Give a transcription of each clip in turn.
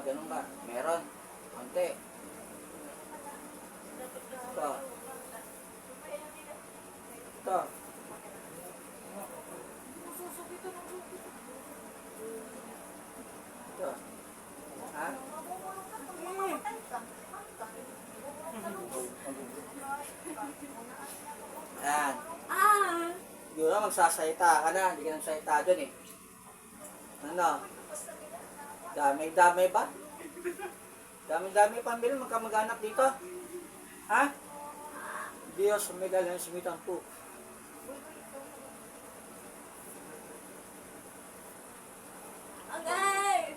ganun ba? Meron. Konti. Ito. Ito. Ito. Ha? Ayan. Siguro magsasalita ka na. Hindi ka nagsalita dun eh. Ano? Damay-damay ba? Dami-dami pamilya magkamag-anak dito. Ha? Diyos, sumigal ng sumitang po. Okay.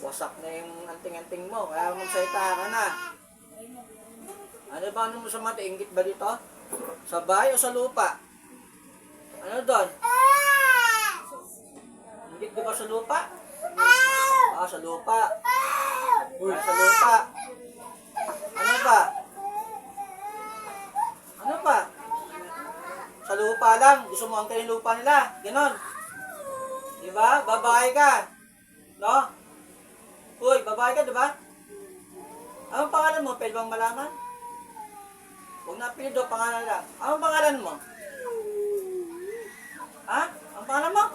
Wasak na yung anting-anting mo. Kaya magsalita ka na. Ano ba ano mo sa mata? Inggit ba dito? Sa bahay o sa lupa? Ano doon? Inggit di ba sa lupa? Sa lupa. Sa lupa. Ano ba? Ano pa? Sa lupa lang. Gusto mo ang lupa nila. Ganon. Diba? Babae ka. No? Uy, babae ka, diba? Anong pangalan mo? Pwede bang malaman? Huwag na apelido, pangalan lang. Anong pangalan mo? Ha? Ang pangalan mo?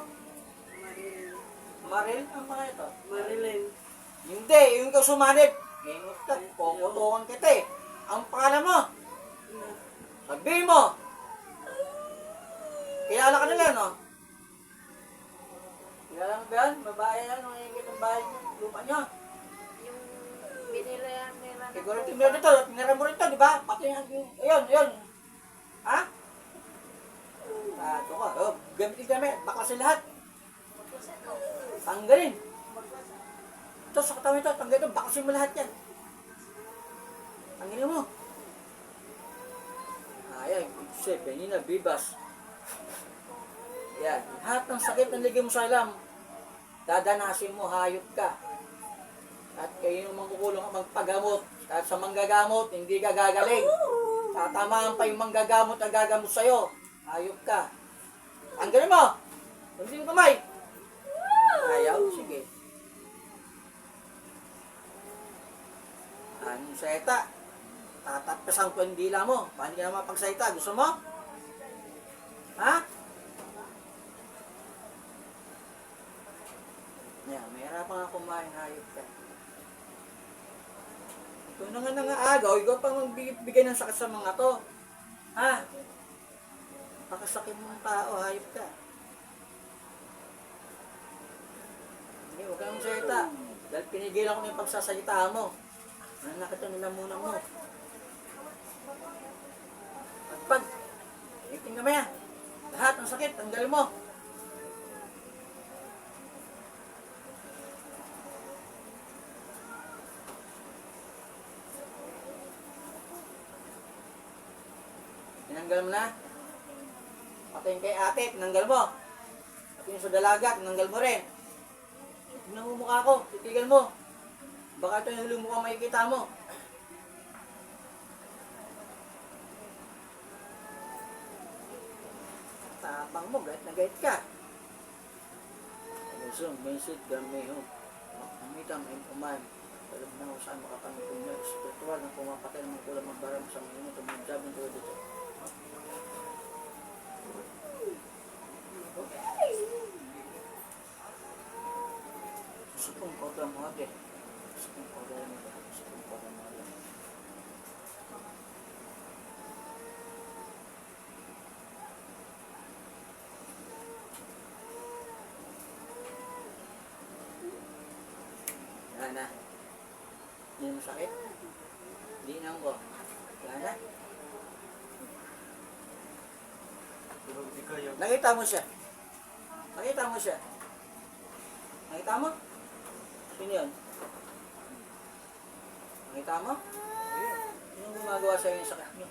Maril? Ang pangalan ito? Marilyn. Hindi, yung ikaw sumanib. Ingot ka, puputukan kita eh. Ang pangalan mo? Sabihin mo. Kilala ka nila, no? Kilala mo ba yan? Babae yan, nung ingit ang bahay niyo, lupa niyo. Yung binila nila na Siguro tinira dito, tinira mo rito, di ba? Pati yung, ayun. Ha? Ito ka, gamitin kami, baklasin lahat. Tanggalin. Ito, sa katawan ito, tanggalin ito, baklasin mo lahat yan. Tanggalin mo. Ayan, isip, kanina, bibas. Yan, lahat ng sakit na ligay mo sa alam, dadanasin mo, hayop ka. At kayo yung mangkukulong ang magpagamot. At sa manggagamot, hindi ka gagaling. Tatamaan pa yung manggagamot ang gagamot sa'yo. Hayop ka. Tanggalin mo! Hindi mo kamay. Ayaw? Sige. Anong salita? Tatapkasan ko yung dila mo. Paano ka naman pagsalita? Gusto mo? Ha? Yan, may harapan nga kumain, hayop ka. Ikaw na nga nangaagaw, ikaw pang magbigay ng sakit sa mga to. Ha? Pakasakit mong tao, hayop ka. Hindi, huwag kang salita. Dahil pinigilan ko na yung pagsasalita mo. Nanakita nila muna mo. Pagpag. Iting kami yan. Lahat ng sakit, tanggal mo. Tinanggal mo na. Pati yung kay ate, tinanggal mo. Pati yung sa dalaga, tinanggal mo rin. Tignan mo mukha ko, titigan mo. Baka ito yung huling mukha makikita mo. Tapang mo, gait na gait ka. So, message kami ho. Makamitan ang uman. Alam na kung saan makapangipin niya. Spiritual na pumapatay ng kulang magbarang sa mga ito. Mga job ng tulad dito. Susupong ko lang mga de. Susupong ko lang mga de. Susupong ko lang mga de. Yan na. Hindi mo sakit? Hindi na ko. Yan na. Nakita mo siya. Nakita mo siya. Nakita mo? Sino yun? Nakita mo? Sino gumagawa sa inyo sa sakit niyo?